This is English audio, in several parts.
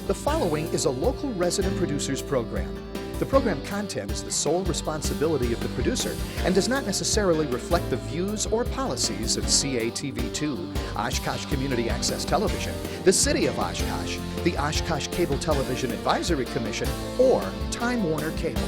The following is a local resident producers program. The program content is the sole responsibility of the producer and does not necessarily reflect the views or policies of CATV2, Oshkosh Community Access Television, the City of Oshkosh, the Oshkosh Cable Television Advisory Commission, or Time Warner Cable.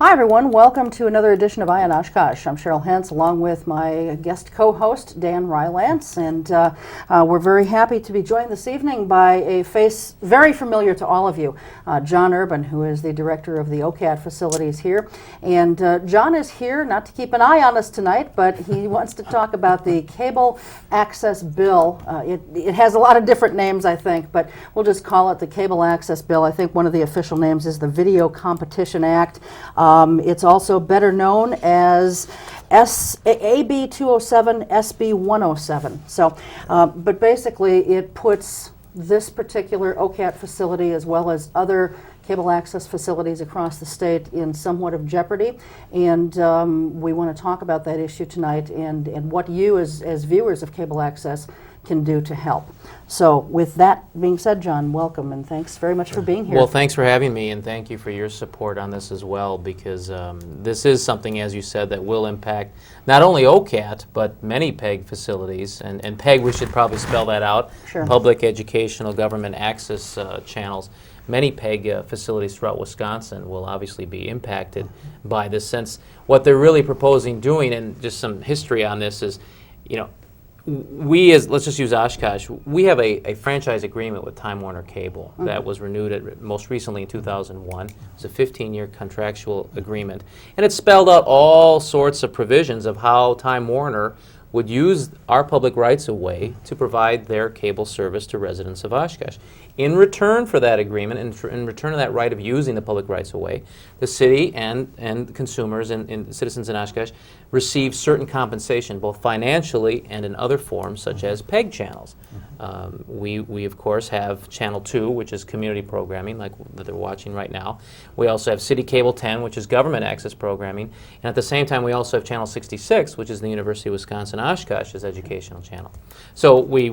Hi everyone, welcome to another edition of Eye on Oshkosh. I'm Cheryl Hentz along with my guest co-host Dan Rylance, and we're very happy to be joined this evening by a face very familiar to all of you, Jon Urben, who is the director of the OCAT facilities here. And Jon is here not to keep an eye on us tonight, but he wants to talk about the Cable Access Bill. It has a lot of different names, I think, but we'll just call it the Cable Access Bill. I think one of the official names is the Video Competition Act. It's also better known as AB 207, SB 107. So, but basically it puts this particular OCAT facility as well as other cable access facilities across the state in somewhat of jeopardy, and we want to talk about that issue tonight and what you as viewers of cable access can do to help. So with that being said, Jon, welcome and thanks very much for being here. Well, thanks for having me, and thank you for your support on this as well, because this is something, as you said, that will impact not only OCAT, but many PEG facilities. And PEG, we should probably spell that out. Sure. Public Educational Government Access Channels. Many PEG facilities throughout Wisconsin will obviously be impacted by this, since what they're really proposing doing, and just some history on this is, you know, let's just use Oshkosh, we have a franchise agreement with Time Warner Cable that was renewed most recently in 2001. It was a 15-year contractual agreement, and it spelled out all sorts of provisions of how Time Warner would use our public rights-of-way to provide their cable service to residents of Oshkosh. In return for that agreement, in return of that right of using the public rights-of-way, the city and consumers and citizens in Oshkosh receive certain compensation, both financially and in other forms, such as PEG channels. We of course have Channel 2, which is community programming, like that they're watching right now. We also have City Cable 10, which is government access programming. And at the same time, we also have Channel 66, which is the University of Wisconsin-Oshkosh's educational channel. So we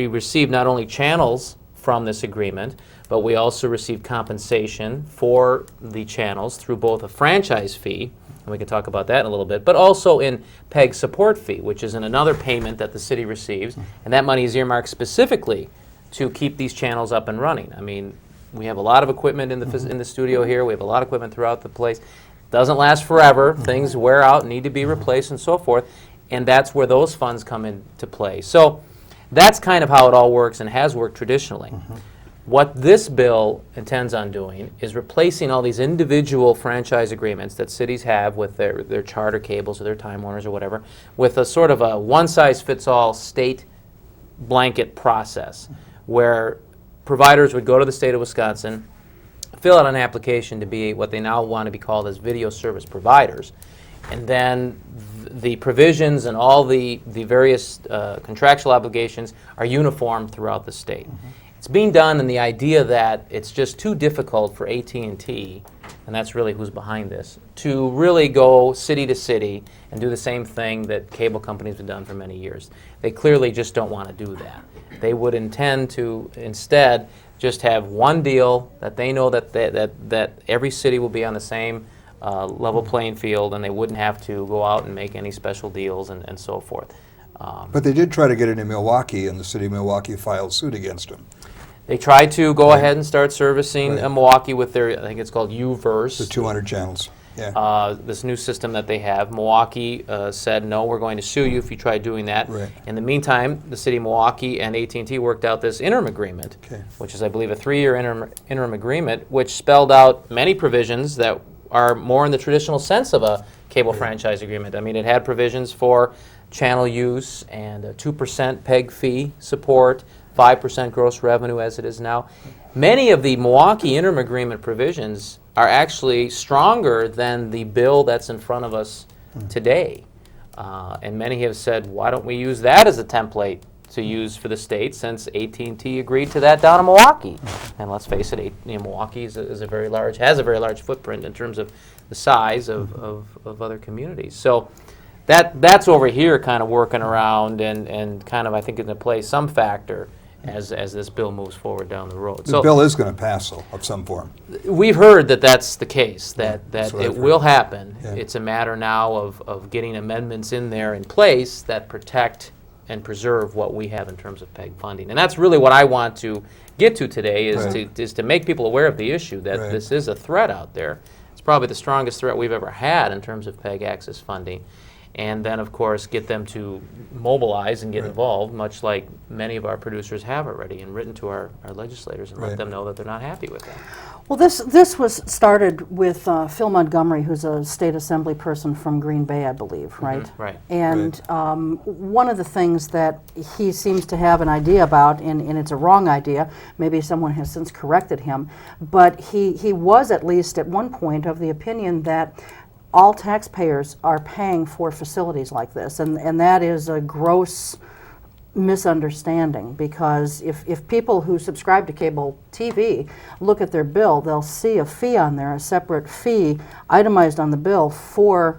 receive not only channels from this agreement, but we also receive compensation for the channels through both a franchise fee, and we can talk about that in a little bit, but also in PEG support fee, which is another payment that the city receives, and that money is earmarked specifically to keep these channels up and running. I mean, we have a lot of equipment in the studio here. We have a lot of equipment throughout the place. Doesn't last forever. Things wear out, need to be replaced, and so forth, and that's where those funds come into play. So that's kind of how it all works and has worked traditionally. What this bill intends on doing is replacing all these individual franchise agreements that cities have with their charter cables or their Time Warners or whatever, with a sort of a one-size-fits-all state blanket process where providers would go to the state of Wisconsin, fill out an application to be what they now want to be called as video service providers, and then the provisions and all the various contractual obligations are uniform throughout the state. It's being done in the idea that it's just too difficult for AT&T, and that's really who's behind this, to really go city to city and do the same thing that cable companies have done for many years. They clearly just don't want to do that. They would intend to instead just have one deal that they know that every city will be on the same level playing field, and they wouldn't have to go out and make any special deals and so forth. But they did try to get it in Milwaukee, and the city of Milwaukee filed suit against them. They tried to go ahead and start servicing Milwaukee with their, I think it's called U-verse. The 200 channels. Yeah. This new system that they have. Milwaukee said, no, we're going to sue you if you try doing that. Right. In the meantime, the city of Milwaukee and AT&T worked out this interim agreement, which is, I believe, a 3-year interim agreement, which spelled out many provisions that are more in the traditional sense of a cable franchise agreement. I mean, it had provisions for channel use and a 2% PEG fee support, 5% gross revenue as it is now. Many of the Milwaukee interim agreement provisions are actually stronger than the bill that's in front of us today. And many have said, why don't we use that as a template to use for the state, since AT&T agreed to that down in Milwaukee. And let's face it, Milwaukee has a very large footprint in terms of the size of other communities. So that's over here kind of working around and kind of, I think, going to play some factor as this bill moves forward down the road. The bill is going to pass, though, of some form. We've heard that that's the case, that it will happen. Yeah. It's a matter now of getting amendments in there in place that protect and preserve what we have in terms of PEG funding. And that's really what I want to get to today, is to make people aware of the issue, that this is a threat out there. It's probably the strongest threat we've ever had in terms of PEG access funding. And then, of course, get them to mobilize and get involved, much like many of our producers have already, and written to our legislators and let them know that they're not happy with that. Well, this was started with Phil Montgomery, who's a state assembly person from Green Bay, I believe, right? Right. And one of the things that he seems to have an idea about, and it's a wrong idea, maybe someone has since corrected him, but he was at least at one point of the opinion that all taxpayers are paying for facilities like this, and that is a gross misunderstanding, because if people who subscribe to cable TV look at their bill, they'll see a fee on there, a separate fee itemized on the bill for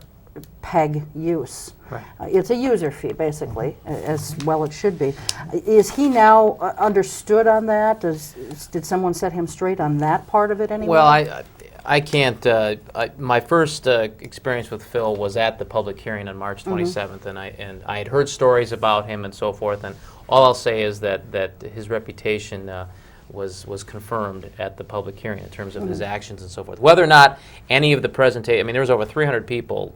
PEG use. Right. It's a user fee, basically, as well it should be. Is he now understood on that? Did someone set him straight on that part of it anyway? Well, I can't. My first experience with Phil was at the public hearing on March 27th, and I had heard stories about him and so forth. And all I'll say is that his reputation was confirmed at the public hearing in terms of his actions and so forth. Whether or not any of the presentation, I mean, there was over 300 people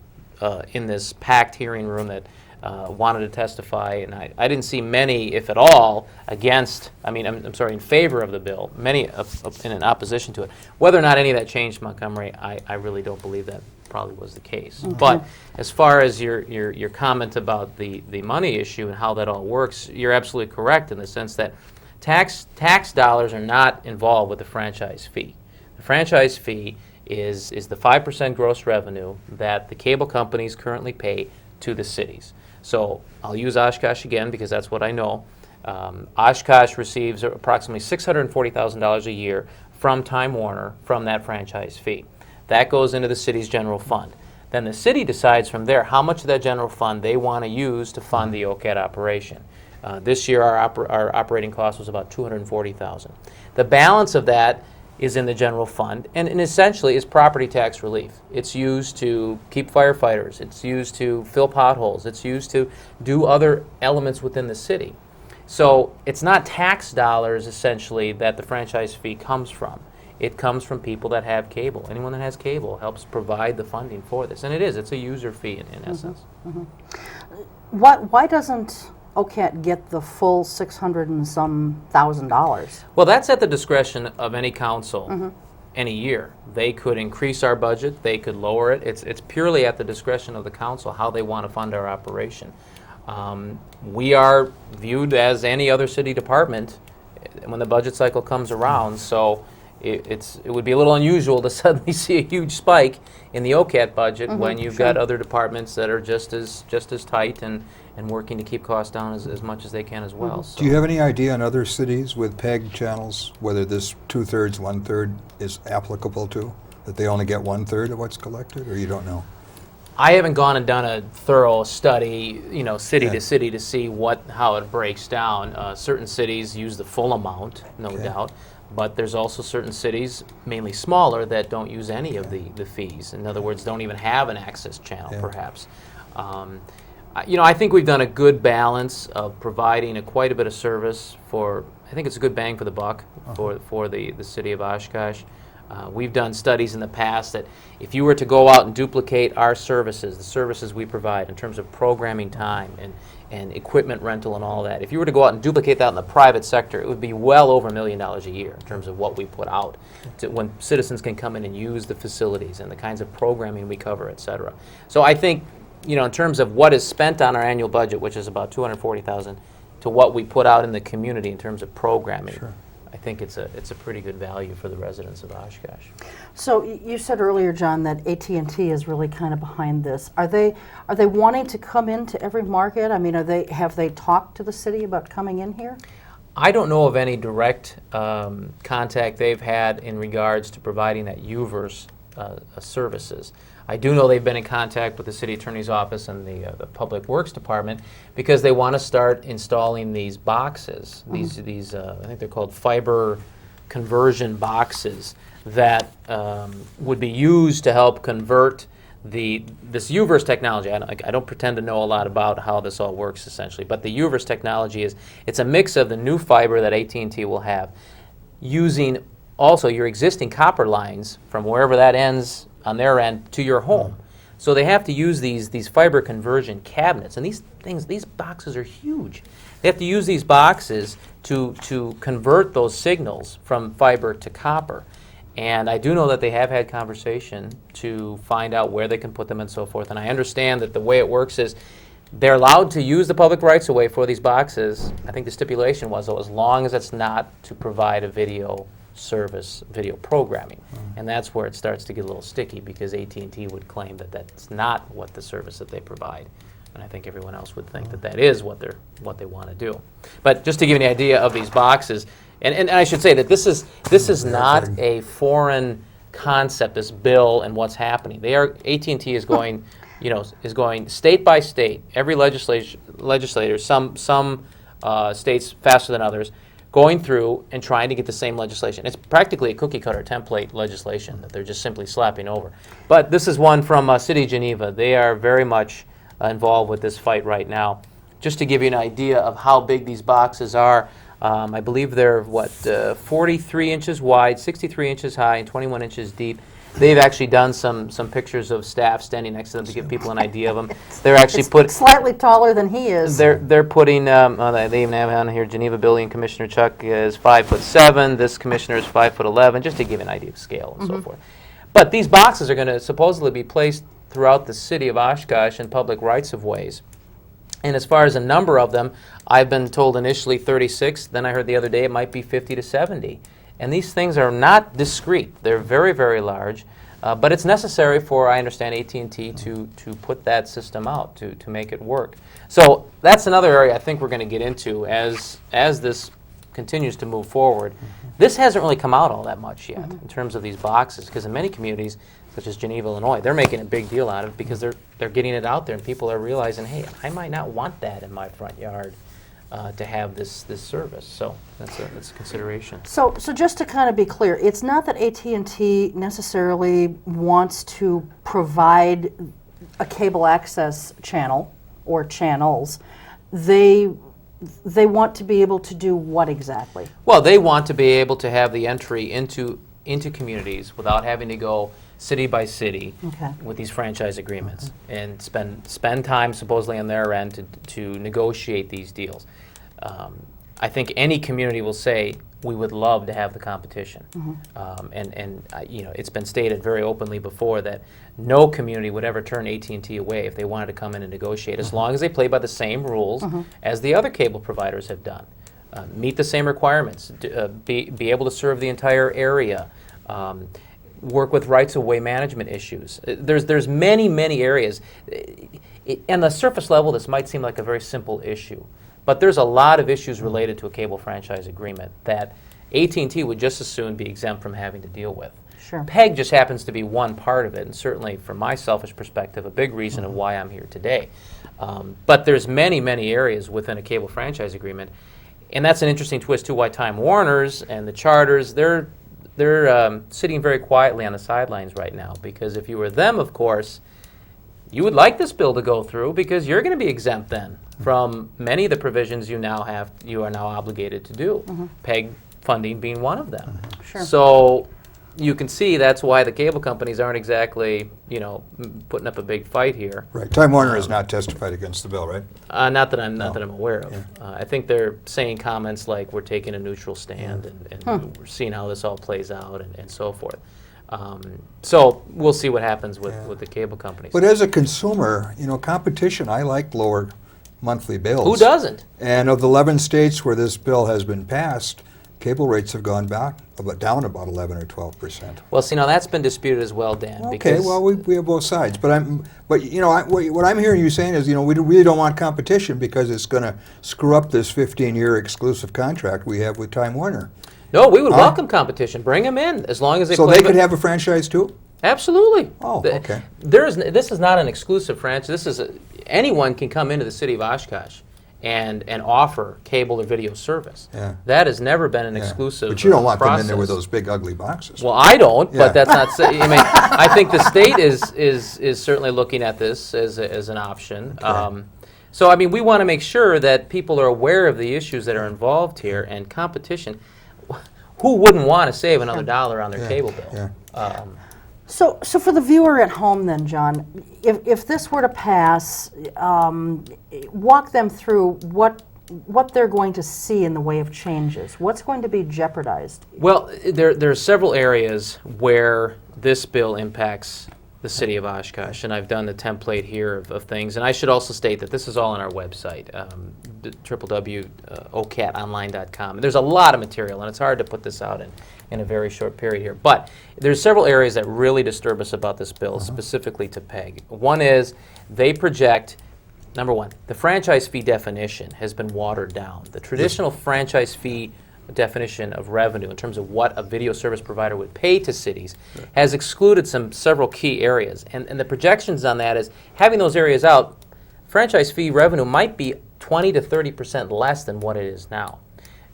in this packed hearing room that wanted to testify, and I didn't see many, if at all, against, I'm sorry, in favor of the bill, many in opposition to it. Whether or not any of that changed Montgomery, I really don't believe that probably was the case. But as far as your comment about the money issue and how that all works, you're absolutely correct in the sense that tax dollars are not involved with the franchise fee. The franchise fee is the 5% gross revenue that the cable companies currently pay to the cities. So I'll use Oshkosh again because that's what I know. Oshkosh receives approximately $640,000 a year from Time Warner from that franchise fee. That goes into the city's general fund. Then the city decides from there how much of that general fund they want to use to fund the OCAT operation. This year our operating cost was about $240,000. The balance of that is in the general fund, and essentially is property tax relief. It's used to keep firefighters, it's used to fill potholes, it's used to do other elements within the city. So it's not tax dollars, essentially, that the franchise fee comes from. It comes from people that have cable. Anyone that has cable helps provide the funding for this, and it's a user fee in essence. Why doesn't OCAT get the full $600 and some thousand? Well, that's at the discretion of any council any year. They could increase our budget, they could lower it. It's purely at the discretion of the council how they want to fund our operation. We are viewed as any other city department when the budget cycle comes around, so it would be a little unusual to suddenly see a huge spike in the OCAT budget when you've got other departments that are just as tight and working to keep costs down as much as they can as well. So. Do you have any idea in other cities with PEG channels whether this 2/3, 1/3 is applicable to? That they only get 1/3 of what's collected, or you don't know? I haven't gone and done a thorough study, city to city to see how it breaks down. Certain cities use the full amount, no doubt. But there's also certain cities, mainly smaller, that don't use any of the fees. In other words, don't even have an access channel, perhaps. I think we've done a good balance of providing quite a bit of service for, I think it's a good bang for the buck for the city of Oshkosh. We've done studies in the past that if you were to go out and duplicate our services, the services we provide in terms of programming time and equipment rental and all that, if you were to go out and duplicate that in the private sector, it would be well over $1 million a year in terms of what we put out when citizens can come in and use the facilities and the kinds of programming we cover, et cetera. So I think you know, in terms of what is spent on our annual budget, which is about $240,000, to what we put out in the community in terms of programming, I think it's a pretty good value for the residents of Oshkosh. So you said earlier, John, that AT&T is really kind of behind this. Are they wanting to come into every market? I mean, have they talked to the city about coming in here? I don't know of any direct contact they've had in regards to providing that UVerse services. I do know they've been in contact with the city attorney's office and the public works department because they want to start installing these boxes. These I think they're called fiber conversion boxes that would be used to help convert this UVerse technology. I don't pretend to know a lot about how this all works essentially, but the UVerse technology it's a mix of the new fiber that AT&T will have, using also your existing copper lines from wherever that ends on their end to your home. So they have to use these fiber conversion cabinets, and these boxes are huge. They have to use these boxes to convert those signals from fiber to copper. And I do know that they have had conversation to find out where they can put them and so forth. And I understand that the way it works is they're allowed to use the public rights-of-way for these boxes. I think the stipulation was, though, as long as it's not to provide a video service, video programming. And that's where it starts to get a little sticky, because AT&T would claim that that's not what the service that they provide. And I think everyone else would think that that is what they want to do. But just to give you an idea of these boxes, and I should say that this is not a foreign concept, this bill and what's happening. AT&T is going, is going state by state. Every legislator, some states faster than others, going through and trying to get the same legislation. It's practically a cookie-cutter template legislation that they're just simply slapping over. But this is one from City of Geneva. They are very much involved with this fight right now. Just to give you an idea of how big these boxes are, I believe they're, 43 inches wide, 63 inches high, and 21 inches deep. They've actually done some pictures of staff standing next to them to give people an idea of them. They're actually slightly taller than he is. They're putting. They even have on here. Geneva Building Commissioner Chuck is 5'7". This commissioner is 5'11", just to give an idea of scale and so forth. But these boxes are going to supposedly be placed throughout the city of Oshkosh in public rights-of-ways. And as far as a number of them, I've been told initially 36. Then I heard the other day it might be 50 to 70. And these things are not discrete. They're very, very large. But it's necessary for, I understand, AT&T to put that system out, to make it work. So that's another area I think we're going to get into as this continues to move forward. This hasn't really come out all that much yet in terms of these boxes, because in many communities, such as Geneva, Illinois, they're making a big deal out of it because they're getting it out there, and people are realizing, hey, I might not want that in my front yard. To have this service, so that's a consideration. So just to kind of be clear, it's not that AT&T necessarily wants to provide a cable access channel or channels. They want to be able to do what exactly? Well, they want to be able to have the entry into communities without having to go city by city with these franchise agreements and spend time supposedly on their end to negotiate these deals. I think any community will say we would love to have the competition, and it's been stated very openly before that no community would ever turn AT&T away if they wanted to come in and negotiate, as long as they play by the same rules as the other cable providers have done, meet the same requirements, be able to serve the entire area. Work with rights-of-way management issues. There's many areas. On the surface level, this might seem like a very simple issue, but there's a lot of issues related to a cable franchise agreement that AT&T would just as soon be exempt from having to deal with. Sure. PEG just happens to be one part of it, and certainly from my selfish perspective, a big reason of why I'm here today. But there's many areas within a cable franchise agreement, and that's an interesting twist too, why Time Warners and the charters, they're sitting very quietly on the sidelines right now, because if you were them, of course, you would like this bill to go through because you're going to be exempt then from many of the provisions you are now obligated to do, PEG funding being one of them. Sure. So you can see that's why the cable companies aren't exactly, putting up a big fight here. Right. Time Warner has not testified against the bill, right? Not that I'm aware of. Yeah. I think they're saying comments like we're taking a neutral stand and we're seeing how this all plays out and so forth. So we'll see what happens with the cable companies. But as a consumer, you know, competition, I like lower monthly bills. Who doesn't? And of the 11 states where this bill has been passed, cable rates have gone down about 11 or 12%. Well, see, now that's been disputed as well, Dan. Okay, because well, we have both sides. But you know, what I'm hearing you saying is, you know, we really don't want competition because it's going to screw up this 15-year exclusive contract we have with Time Warner. No, we would welcome competition. Bring them in as long as they So play they could have a franchise too? Absolutely. Oh, okay. This is not an exclusive franchise. Anyone can come into the city of Oshkosh and offer cable or video service. Yeah. That has never been an Yeah. exclusive But you don't want process. them in there with those big ugly boxes. Well, I don't, Yeah. but that's not. I mean, I think the state is certainly looking at this as an option. Okay. So, I mean, we want to make sure that people are aware of the issues that are involved here and competition. Who wouldn't want to save another dollar on their Yeah. cable bill? Yeah. So for the viewer at home then, John, if this were to pass, walk them through what they're going to see in the way of changes. What's going to be jeopardized? Well, there are several areas where this bill impacts the city of Oshkosh, and I've done the template here of things. And I should also state that this is all on our website, www.ocatonline.com. There's a lot of material, and it's hard to put this out in a very short period here. But there's several areas that really disturb us about this bill, specifically to PEG. One is they project, number one, the franchise fee definition has been watered down. The traditional franchise fee definition of revenue in terms of what a video service provider would pay to cities has excluded several key areas. And the projections on that is having those areas out, franchise fee revenue might be 20 to 30% less than what it is now.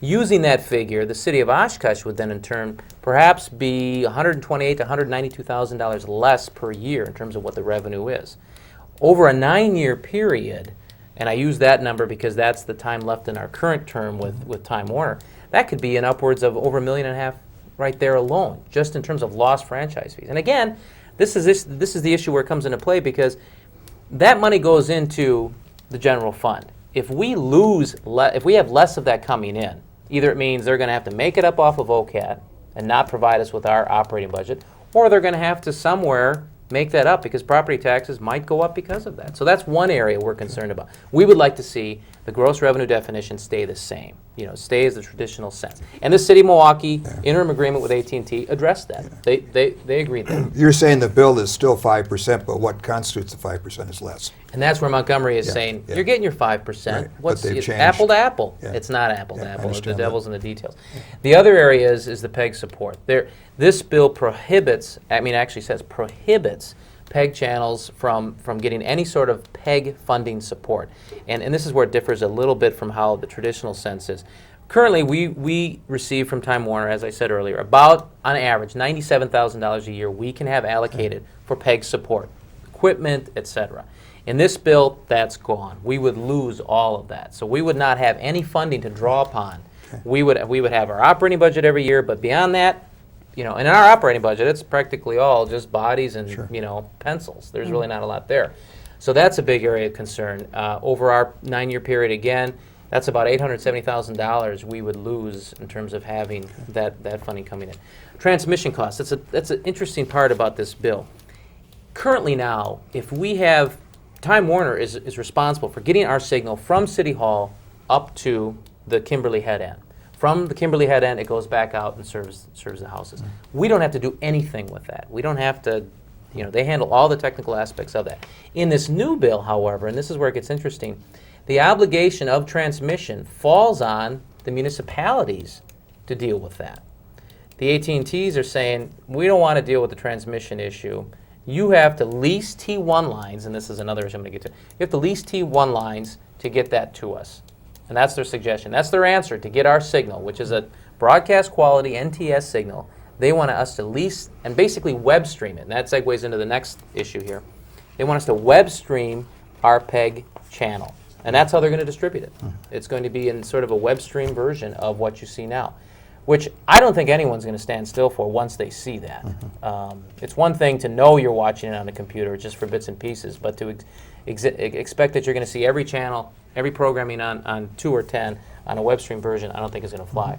Using that figure, the city of Oshkosh would then in turn perhaps be $128,000 to $192,000 less per year in terms of what the revenue is. Over a 9-year period, and I use that number because that's the time left in our current term with Time Warner, that could be in upwards of over $1.5 million right there alone, just in terms of lost franchise fees. And again, this is the issue where it comes into play because that money goes into the general fund. If we if we have less of that coming in, either it means they're going to have to make it up off of OCAT and not provide us with our operating budget, or they're going to have to somewhere make that up because property taxes might go up because of that. So that's one area we're concerned about. We would like to see the gross revenue definition stay the same, stay as the traditional sense. And the city of Milwaukee interim agreement with AT&T addressed that. They agreed that. You're saying the bill is still 5%, but what constitutes the 5% is less. And that's where Montgomery is Yeah, saying, yeah. you're getting your 5%. Right, but What's they've it's changed. apple to apple? Yeah. It's not apple to Yeah, I apple. The understand devil's that. in the details. The other area is the PEG support. This bill prohibits, actually says prohibits PEG channels from getting any sort of PEG funding support. And this is where it differs a little bit from how the traditional sense is. Currently, we receive from Time Warner, as I said earlier, about, on average, $97,000 a year we can have allocated for PEG support, equipment, etc. In this bill, that's gone. We would lose all of that. So we would not have any funding to draw upon. We would have our operating budget every year, but beyond that, and in our operating budget, it's practically all just bodies and pencils. There's really not a lot there. So that's a big area of concern. Over our 9-year period, again, that's about $870,000 we would lose in terms of having that funding coming in. Transmission costs. That's an interesting part about this bill. Currently now, if we have Time Warner is responsible for getting our signal from City Hall up to the Kimberly head end. From the Kimberly head end, it goes back out and serves the houses. We don't have to do anything with that. We don't have to, they handle all the technical aspects of that. In this new bill, however, and this is where it gets interesting, the obligation of transmission falls on the municipalities to deal with that. The AT&Ts are saying, we don't want to deal with the transmission issue. You have to lease T1 lines, and this is another issue I'm going to get to. You have to lease T1 lines to get that to us. And that's their suggestion. That's their answer to get our signal, which is a broadcast quality NTS signal. They want us to lease and basically web stream it. And that segues into the next issue here. They want us to web stream our PEG channel. And that's how they're going to distribute it. It's going to be in sort of a web stream version of what you see now, which I don't think anyone's going to stand still for once they see that. It's one thing to know you're watching it on a computer just for bits and pieces, but to expect that you're going to see every channel, every programming on 2 or 10 on a web stream version, I don't think is going to fly.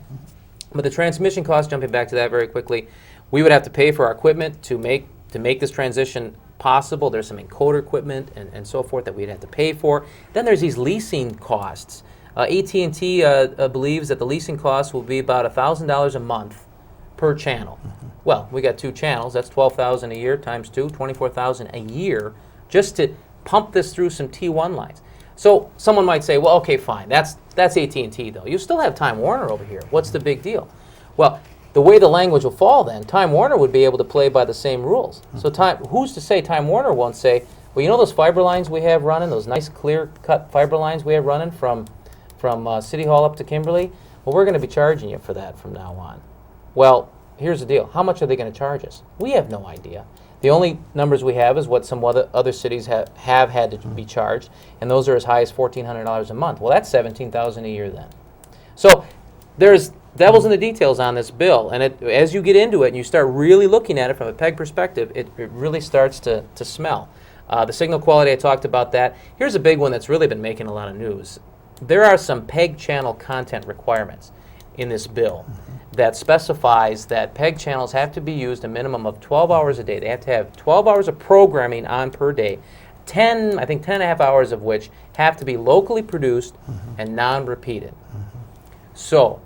But the transmission cost, jumping back to that very quickly, we would have to pay for our equipment to make this transition possible. There's some encoder equipment and so forth that we'd have to pay for. Then there's these leasing costs. AT&T believes that the leasing costs will be about $1,000 a month per channel. Well, we got 2 channels. That's $12,000 a year times 2, $24,000 a year just to pump this through some T1 lines. So someone might say, well, okay, fine. That's AT&T though. You still have Time Warner over here. What's the big deal? Well, the way the language will fall then, Time Warner would be able to play by the same rules. So who's to say Time Warner won't say, well, you know those fiber lines we have running, those nice clear-cut fiber lines we have running from City Hall up to Kimberly? Well, we're going to be charging you for that from now on. Well, here's the deal. How much are they going to charge us? We have no idea. The only numbers we have is what some other cities have had to be charged, and those are as high as $1,400 a month. Well, that's $17,000 a year then. So there's devil's in the details on this bill, and as you get into it and you start really looking at it from a PEG perspective, it really starts to smell. The signal quality, I talked about that. Here's a big one that's really been making a lot of news. There are some PEG channel content requirements in this bill that specifies that PEG channels have to be used a minimum of 12 hours a day. They have to have 12 hours of programming on per day, 10 and a half hours of which have to be locally produced and non-repeated. So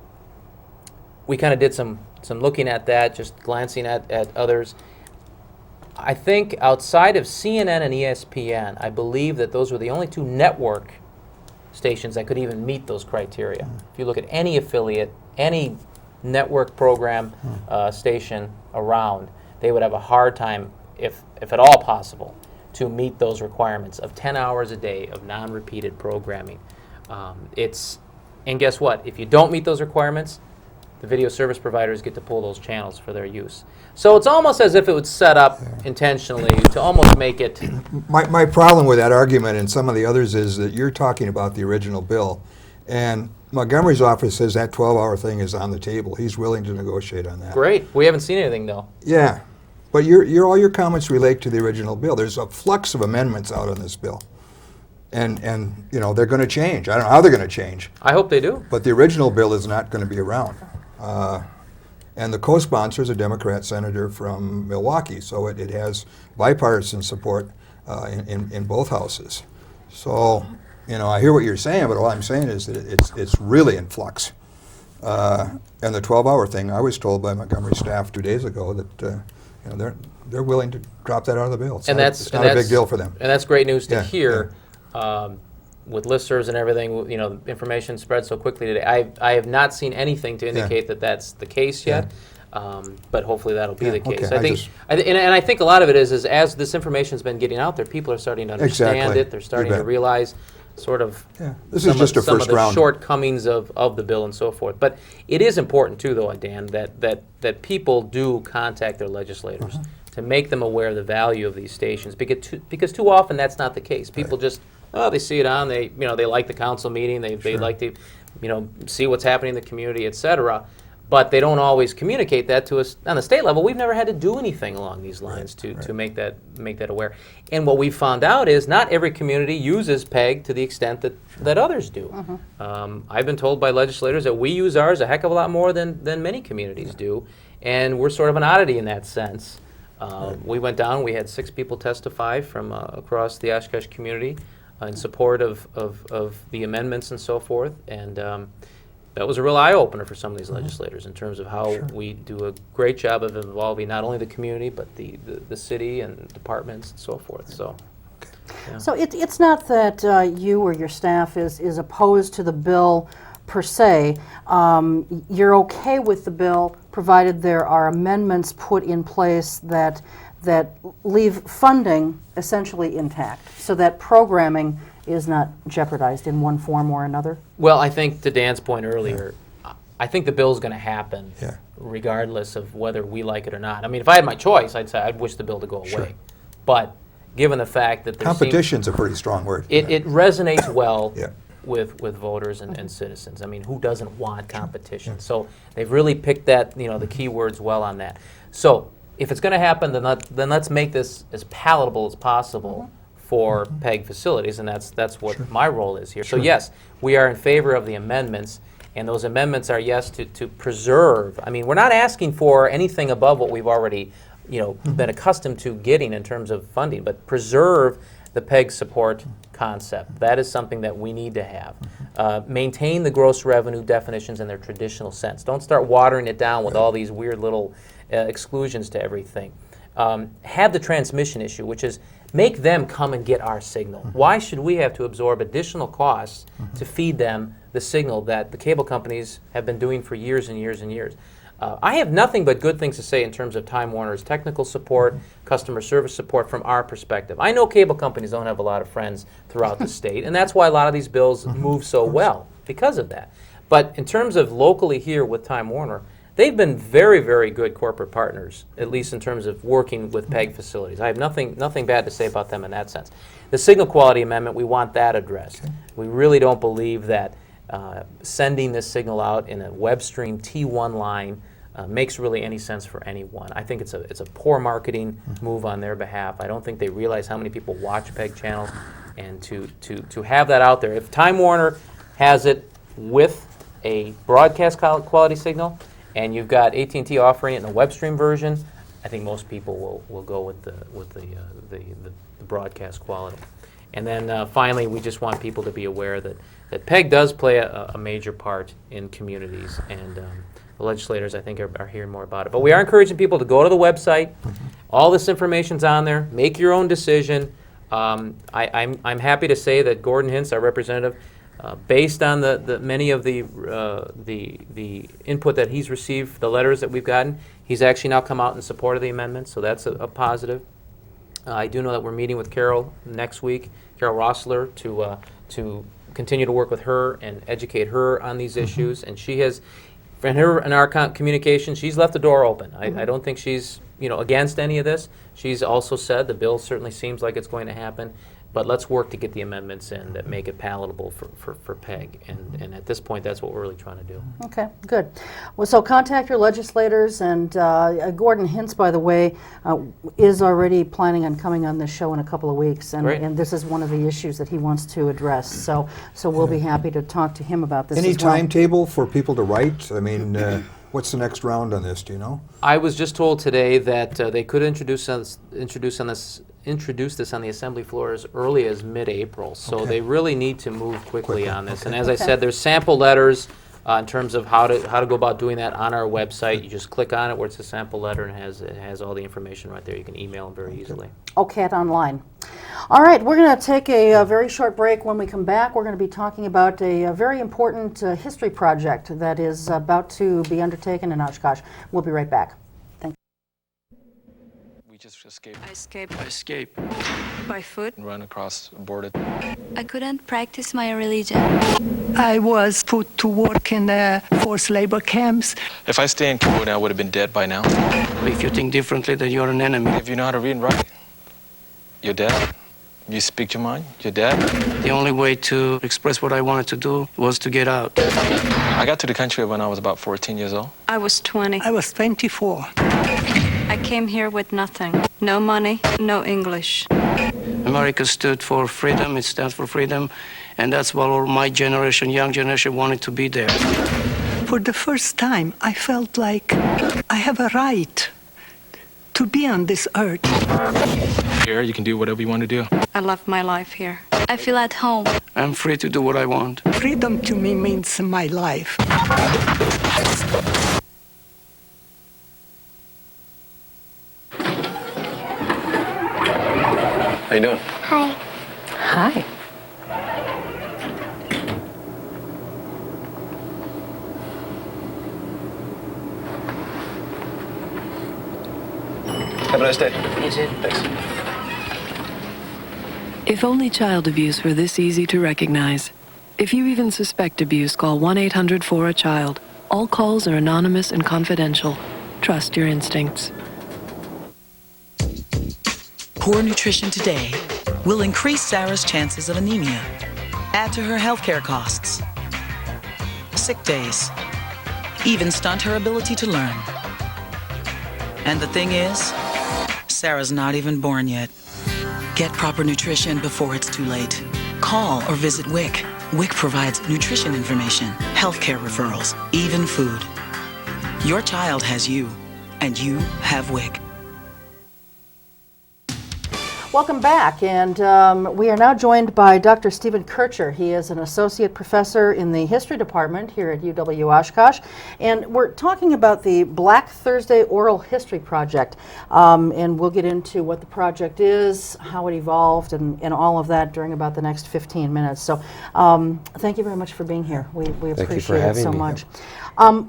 we kind of did some looking at that, just glancing at others. I think outside of CNN and ESPN, I believe that those were the only 2 network stations that could even meet those criteria. If you look at any affiliate, any network program station around, they would have a hard time, if at all possible, to meet those requirements of 10 hours a day of non-repeated programming. And guess what? If you don't meet those requirements, the video service providers get to pull those channels for their use. So it's almost as if it was set up intentionally to almost make it... My problem with that argument and some of the others is that you're talking about the original bill, and Montgomery's office says that 12-hour thing is on the table. He's willing to negotiate on that. Great. We haven't seen anything, though. Yeah. But all your comments relate to the original bill. There's a flux of amendments out on this bill. And you know, they're going to change. I don't know how they're going to change. I hope they do. But the original bill is not going to be around. And the co-sponsor is a Democrat senator from Milwaukee, so it has bipartisan support in both houses. So, you know, I hear what you're saying, but all I'm saying is that it's really in flux. And the 12-hour thing, I was told by Montgomery staff 2 days ago that you know, they're willing to drop that out of the bill. It's not a big deal for them. And that's great news to hear. Yeah. With listservs and everything, you know, information spreads so quickly today. I have not seen anything to indicate that that's the case yet, but hopefully that'll be the case. Okay. I think a lot of it is as this information's been getting out there, people are starting to understand it. They're starting to realize sort of this is just a some first of the round shortcomings of the bill and so forth. But it is important too, though, Dan, that people do contact their legislators to make them aware of the value of these stations, because too often that's not the case. People just they see it on. They like the council meeting. They like to see what's happening in the community, etc. But they don't always communicate that to us on the state level. We've never had to do anything along these lines to make that aware. And what we've found out is not every community uses PEG to the extent that others do. I've been told by legislators that we use ours a heck of a lot more than many communities do, and we're sort of an oddity in that sense. We went down. We had 6 people testify from across the Oshkosh community in support of the amendments and so forth, and that was a real eye-opener for some of these legislators in terms of how we do a great job of involving not only the community but the city and departments and so forth. So, so it's not that you or your staff is opposed to the bill per se. You're okay with the bill provided there are amendments put in place that leave funding essentially intact, so that programming is not jeopardized in one form or another? Well, I think to Dan's point earlier, I think the bill's going to happen regardless of whether we like it or not. I mean, if I had my choice, I'd say I'd wish the bill to go away. But given the fact that competition's a pretty strong word. It resonates well with voters and citizens. I mean, who doesn't want competition? So they've really picked that, the key words well on that. So if it's going to happen, then let's make this as palatable as possible for PEG facilities, and that's what my role is here. So yes, we are in favor of the amendments, And those amendments are, yes, to preserve. I mean, we're not asking for anything above what we've already, been accustomed to getting in terms of funding, but preserve the PEG support concept. That is something that we need to have. Maintain the gross revenue definitions in their traditional sense. Don't start watering it down with all these weird little exclusions to everything. Have the transmission issue, which is make them come and get our signal. Why should we have to absorb additional costs to feed them the signal that the cable companies have been doing for years and years and years? I have nothing but good things to say in terms of Time Warner's technical support, customer service support from our perspective. I know cable companies don't have a lot of friends throughout the state, and that's why a lot of these bills move so well because of that. But in terms of locally here with Time Warner, they've been very, very good corporate partners, at least in terms of working with PEG facilities. I have nothing bad to say about them in that sense. The signal quality amendment, we want that addressed. Okay. We really don't believe that sending this signal out in a web stream T1 line makes really any sense for anyone. I think it's a poor marketing move on their behalf. I don't think they realize how many people watch PEG channels, and to have that out there. If Time Warner has it with a broadcast quality signal, and you've got AT&T offering it in a web stream version, I think most people will go with the broadcast quality. And then finally, we just want people to be aware that PEG does play a major part in communities, and the legislators, I think, are hearing more about it. But we are encouraging people to go to the website. All this information's on there. Make your own decision. I'm happy to say that Gordon Hintz, our representative, based on the many of the input that he's received, the letters that we've gotten, he's actually now come out in support of the amendment, so that's a positive. I do know that we're meeting with Cheryl next week, Cheryl Rossler, to continue to work with her and educate her on these issues, and she has, in our communication, she's left the door open. I don't think she's against any of this. She's also said the bill certainly seems like it's going to happen, but let's work to get the amendments in that make it palatable for PEG. And at this point, that's what we're really trying to do. Okay, good. Well, so contact your legislators, and Gordon Hintz, by the way, is already planning on coming on this show in a couple of weeks, and this is one of the issues that he wants to address. So we'll be happy to talk to him about this. Any as well. timetable for people to write? I mean, what's the next round on this? Do you know? I was just told today that they could introduce this on the assembly floor as early as mid-April. So they really need to move quickly on this. And as I said, there's sample letters in terms of how to go about doing that on our website. You just click on it where it's a sample letter, and it has all the information right there. You can email them very easily. OCAT online. All right, we're going to take a very short break. When we come back, we're going to be talking about a very important history project that is about to be undertaken in Oshkosh. We'll be right back. Just escaped. I escaped. By foot? Run across a border. I couldn't practice my religion. I was put to work in forced labor camps. If I stay in Cambodia, I would have been dead by now. If you think differently, then you're an enemy. If you know how to read and write, you're dead. You speak your mind, you're dead. The only way to express what I wanted to do was to get out. I got to the country when I was about 14 years old. I was 20. I was 24. I came here with nothing. No money, no English. America stood for freedom, it stands for freedom, and that's what all my generation, young generation, wanted to be there. For the first time, I felt like I have a right to be on this earth. Here, you can do whatever you want to do. I love my life here. I feel at home. I'm free to do what I want. Freedom to me means my life. How you doing? Hi. Hi. Have a nice day. You too. Thanks. If only child abuse were this easy to recognize. If you even suspect abuse, call 1-800-4-A-CHILD. All calls are anonymous and confidential. Trust your instincts. Poor nutrition today will increase Sarah's chances of anemia, add to her healthcare costs, sick days, even stunt her ability to learn. And the thing is, Sarah's not even born yet. Get proper nutrition before it's too late. Call or visit WIC. WIC provides nutrition information, healthcare referrals, even food. Your child has you, and you have WIC. Welcome back, and we are now joined by Dr. Stephen Kercher. He is an associate professor in the history department here at UW-Oshkosh, and we're talking about the Black Thursday Oral History Project, and we'll get into what the project is, how it evolved, and all of that during about the next 15 minutes. So thank you very much for being here. We appreciate it so much.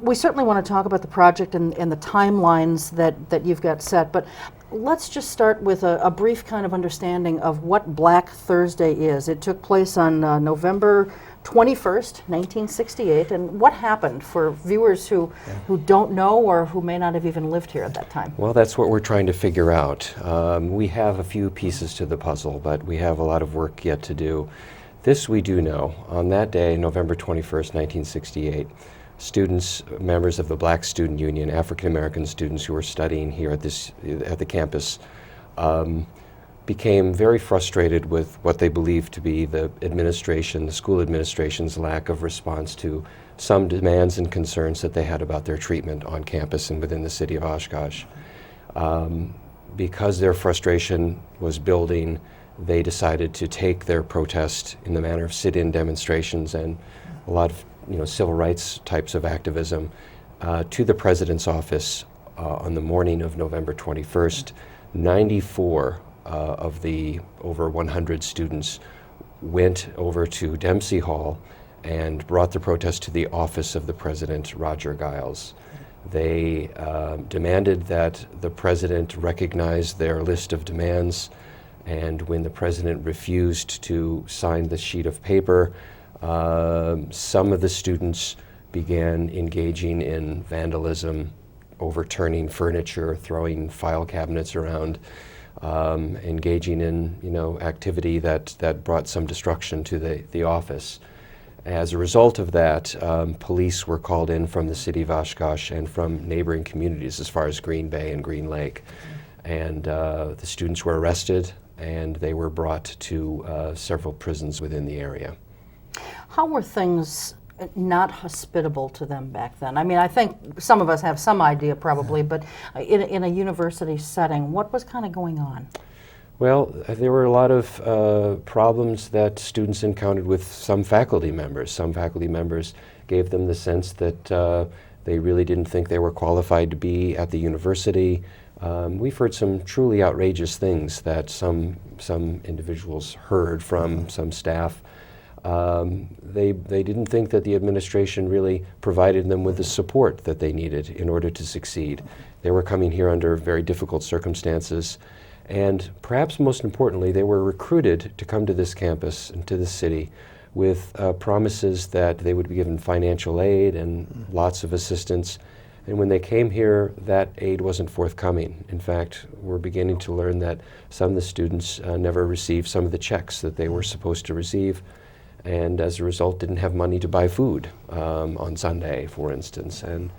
We certainly want to talk about the project and the timelines that you've got set, but let's just start with a brief kind of understanding of what Black Thursday is. It took place on November 21st, 1968, and what happened for viewers who don't know or who may not have even lived here at that time? Well, that's what we're trying to figure out. We have a few pieces to the puzzle, but we have a lot of work yet to do. This we do know. On that day, November 21st, 1968, students, members of the Black Student Union, African American students who were studying here at the campus, became very frustrated with what they believed to be the school administration's lack of response to some demands and concerns that they had about their treatment on campus and within the city of Oshkosh. Because their frustration was building, they decided to take their protest in the manner of sit-in demonstrations and a lot of civil rights types of activism to the president's office on the morning of November 21st. 94 of the over 100 students went over to Dempsey Hall and brought the protest to the office of the president, Roger Giles. They demanded that the president recognize their list of demands, and when the president refused to sign the sheet of paper, some of the students began engaging in vandalism, overturning furniture, throwing file cabinets around, engaging in activity that brought some destruction to the office. As a result of that, police were called in from the city of Oshkosh and from neighboring communities as far as Green Bay and Green Lake. And the students were arrested and they were brought to several prisons within the area. How were things not hospitable to them back then? I mean, I think some of us have some idea probably, but in a university setting, what was kind of going on? Well, there were a lot of problems that students encountered with some faculty members. Some faculty members gave them the sense that they really didn't think they were qualified to be at the university. We've heard some truly outrageous things that some individuals heard from some staff. They didn't think that the administration really provided them with the support that they needed in order to succeed. They were coming here under very difficult circumstances, and perhaps most importantly, they were recruited to come to this campus and to this city with promises that they would be given financial aid and lots of assistance. And when they came here, that aid wasn't forthcoming. In fact, we're beginning to learn that some of the students never received some of the checks that they were supposed to receive, and as a result didn't have money to buy food on Sunday, for instance. And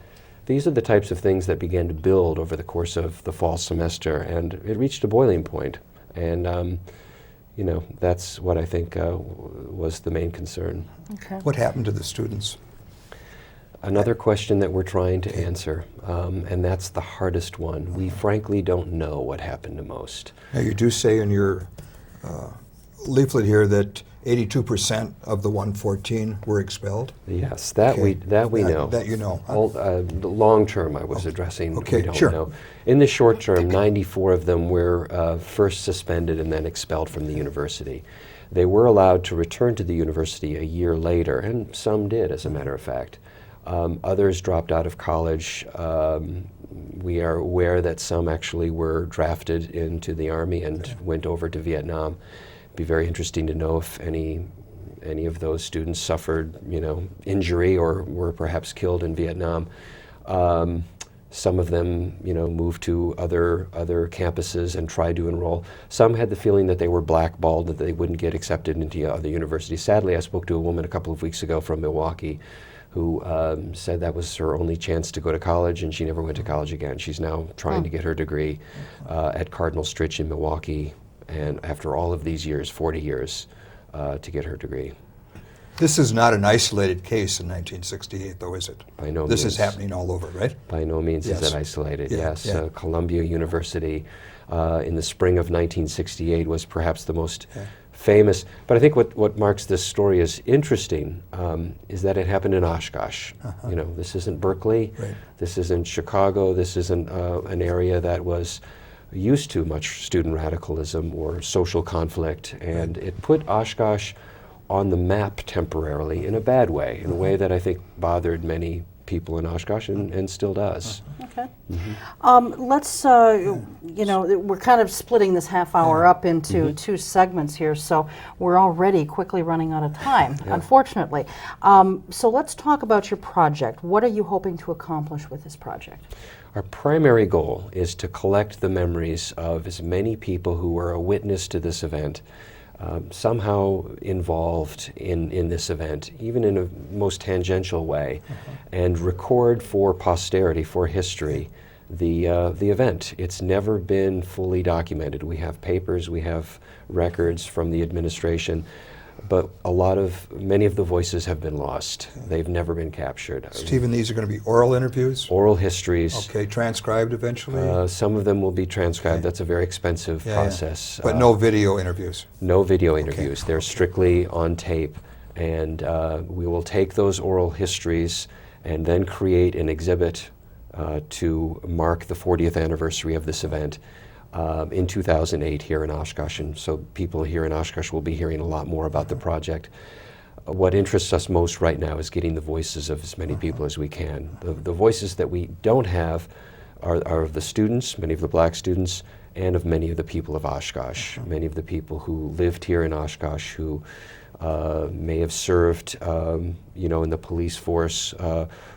these are the types of things that began to build over the course of the fall semester, and it reached a boiling point. And that's what I think was the main concern. Okay. What happened to the students? Another question that we're trying to answer, and that's the hardest one. We frankly don't know what happened to most. Now, you do say in your leaflet here that 82% of the 114 were expelled? Yes, that we know. That you know. The long term I was addressing, okay, we don't sure. know. In the short term, 94 of them were first suspended and then expelled from the university. They were allowed to return to the university a year later, and some did, as a matter of fact. Others dropped out of college. We are aware that some actually were drafted into the Army and went over to Vietnam. It'd be very interesting to know if any of those students suffered, injury or were perhaps killed in Vietnam. Some of them, moved to other campuses and tried to enroll. Some had the feeling that they were blackballed, that they wouldn't get accepted into other universities. Sadly, I spoke to a woman a couple of weeks ago from Milwaukee who said that was her only chance to go to college, and she never went to college again. She's now trying to get her degree at Cardinal Stritch in Milwaukee, and after all of these years, 40 years, to get her degree. This is not an isolated case in 1968, though, is it? By no means. This is happening all over, right? By no means Yes. is it isolated, Yeah, yes. yeah. Columbia University in the spring of 1968 was perhaps the most famous. But I think what marks this story as interesting is that it happened in Oshkosh. You know, this isn't Berkeley, Right. this isn't Chicago, this isn't an area that was used to much student radicalism or social conflict, and it put Oshkosh on the map temporarily in a bad way, in a way that I think bothered many people in Oshkosh and still does. Okay. Let's, you know, we're kind of splitting this half hour up into two segments here, so we're already quickly running out of time, unfortunately. So let's talk about your project. What are you hoping to accomplish with this project? Our primary goal is to collect the memories of as many people who were a witness to this event, somehow involved in this event, even in a most tangential way, and record for posterity, for history, the event. It's never been fully documented. We have papers, we have records from the administration, but many of the voices have been lost. They've never been captured. Stephen, these are going to be oral interviews? Oral histories. Okay, transcribed eventually? Some of them will be transcribed. Okay. That's a very expensive process. But no video interviews? No video interviews. They're strictly on tape. And we will take those oral histories and then create an exhibit to mark the 40th anniversary of this event in 2008 here in Oshkosh. And so people here in Oshkosh will be hearing a lot more about the project. What interests us most right now is getting the voices of as many people as we can. The voices that we don't have are of the students, many of the black students, and of many of the people of Oshkosh, many of the people who lived here in Oshkosh, who may have served, you know, in the police force,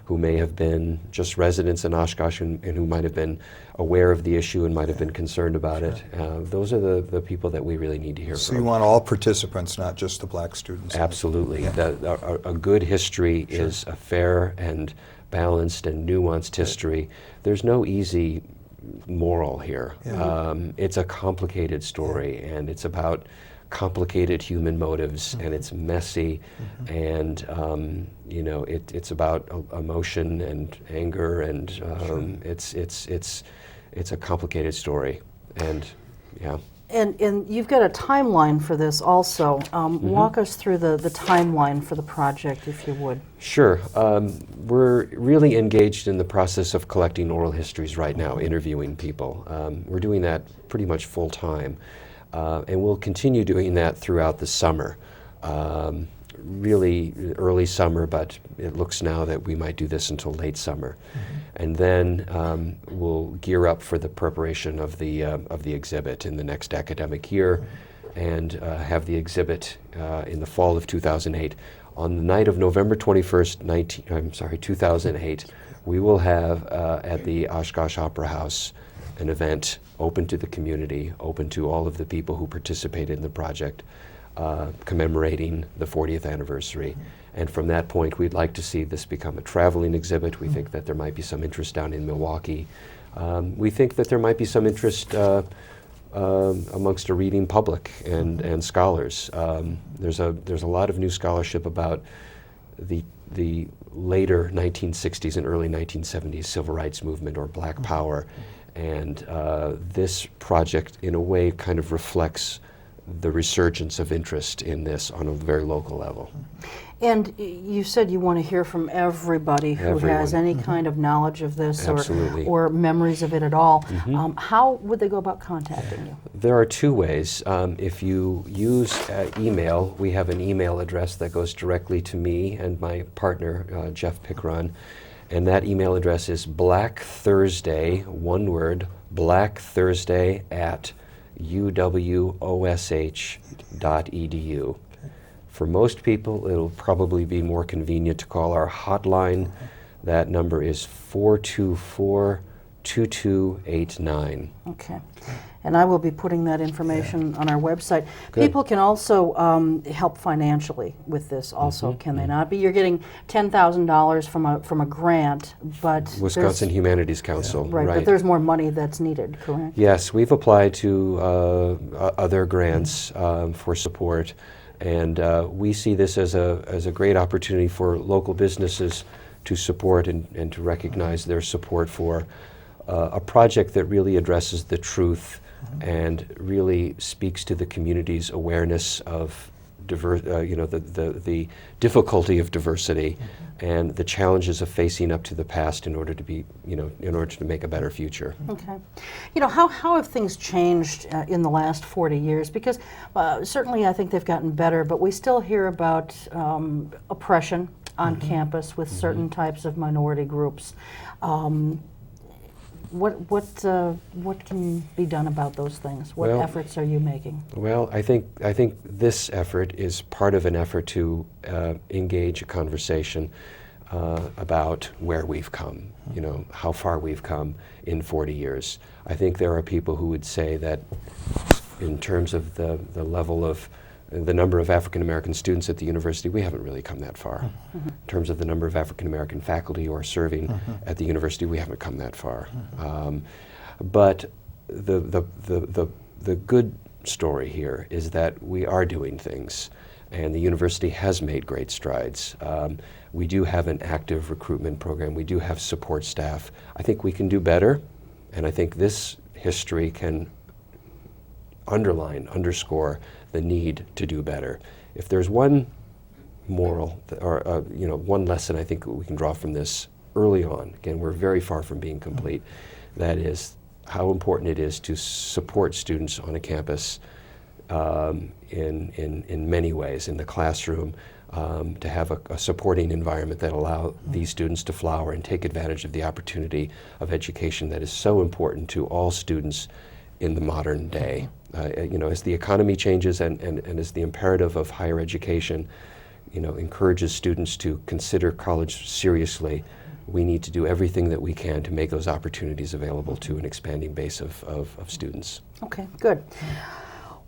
who may have been just residents in Oshkosh and who might have been aware of the issue and might have been concerned about it. Those are the people that we really need to hear So from. you want all participants, not just the black students? Absolutely. A good history is a fair and balanced and nuanced history. There's no easy moral here. It's a complicated story, and it's about complicated human motives, and it's messy, and you know, it's about emotion and anger, and it's a complicated story, and yeah. And you've got a timeline for this also. Walk us through the timeline for the project, if you would. Sure. We're really engaged in the process of collecting oral histories right now, interviewing people. We're doing that pretty much full time. And we'll continue doing that throughout the summer. Really early summer, but it looks now that we might do this until late summer. And then we'll gear up for the preparation of the exhibit in the next academic year, and have the exhibit in the fall of 2008. On the night of November 21st, 2008, we will have at the Oshkosh Opera House an event open to the community, open to all of the people who participated in the project, commemorating the 40th anniversary. And from that point, we'd like to see this become a traveling exhibit. We think that there might be some interest down in Milwaukee. We think that there might be some interest amongst a reading public and scholars. There's a lot of new scholarship about the later 1960s and early 1970s civil rights movement, or Black Power. And this project, in a way, kind of reflects the resurgence of interest in this on a very local level. And you said you want to hear from everybody who has any kind of knowledge of this or memories of it at all. How would they go about contacting you? There are two ways. If you use email, we have an email address that goes directly to me and my partner, Jeff Pickron. And that email address is blackthursday, one word, blackthursday at UW-Osh.edu. For most people, it'll probably be more convenient to call our hotline. That number is 424-2289. Okay. And I will be putting that information on our website. Good. People can also help financially with this also, can they not? But you're getting $10,000 from a grant, but Wisconsin Humanities Council, right, but there's more money that's needed, correct? Yes, we've applied to other grants for support, and we see this as a great opportunity for local businesses to support and to recognize their support for a project that really addresses the truth and really speaks to the community's awareness of the difficulty of diversity and the challenges of facing up to the past in order to be, in order to make a better future. Okay. How have things changed in the last 40 years? Because certainly I think they've gotten better, but we still hear about oppression on campus with certain types of minority groups. What can be done about those things? What efforts are you making? Well, I think this effort is part of an effort to engage a conversation about where we've come, how far we've come in 40 years. I think there are people who would say that in terms of the level of the number of African American students at the university, we haven't really come that far. In terms of the number of African American faculty who are serving at the university, we haven't come that far. But the good story here is that we are doing things, and the university has made great strides. We do have an active recruitment program. We do have support staff. I think we can do better, and I think this history can underscore the need to do better. If there's one moral, or one lesson I think we can draw from this early on, again, we're very far from being complete, that is how important it is to support students on a campus in many ways, in the classroom, to have a supporting environment that allow these students to flower and take advantage of the opportunity of education that is so important to all students in the modern day. As the economy changes and as the imperative of higher education, encourages students to consider college seriously, we need to do everything that we can to make those opportunities available to an expanding base of students. Okay, good.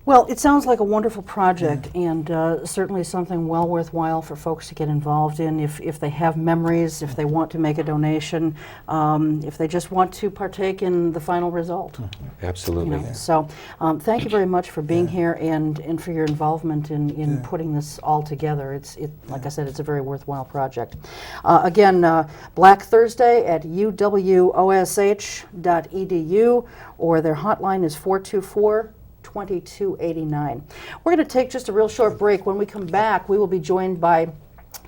Well, it sounds like a wonderful project, and certainly something well worthwhile for folks to get involved in if they have memories, if they want to make a donation, if they just want to partake in the final result. Absolutely. So thank you very much for being here and for your involvement in putting this all together. Like I said, it's a very worthwhile project. Again, Black Thursday at UW-Oshkosh.edu, or their hotline is 424-2289. We're going to take just a real short break. When we come back, we will be joined by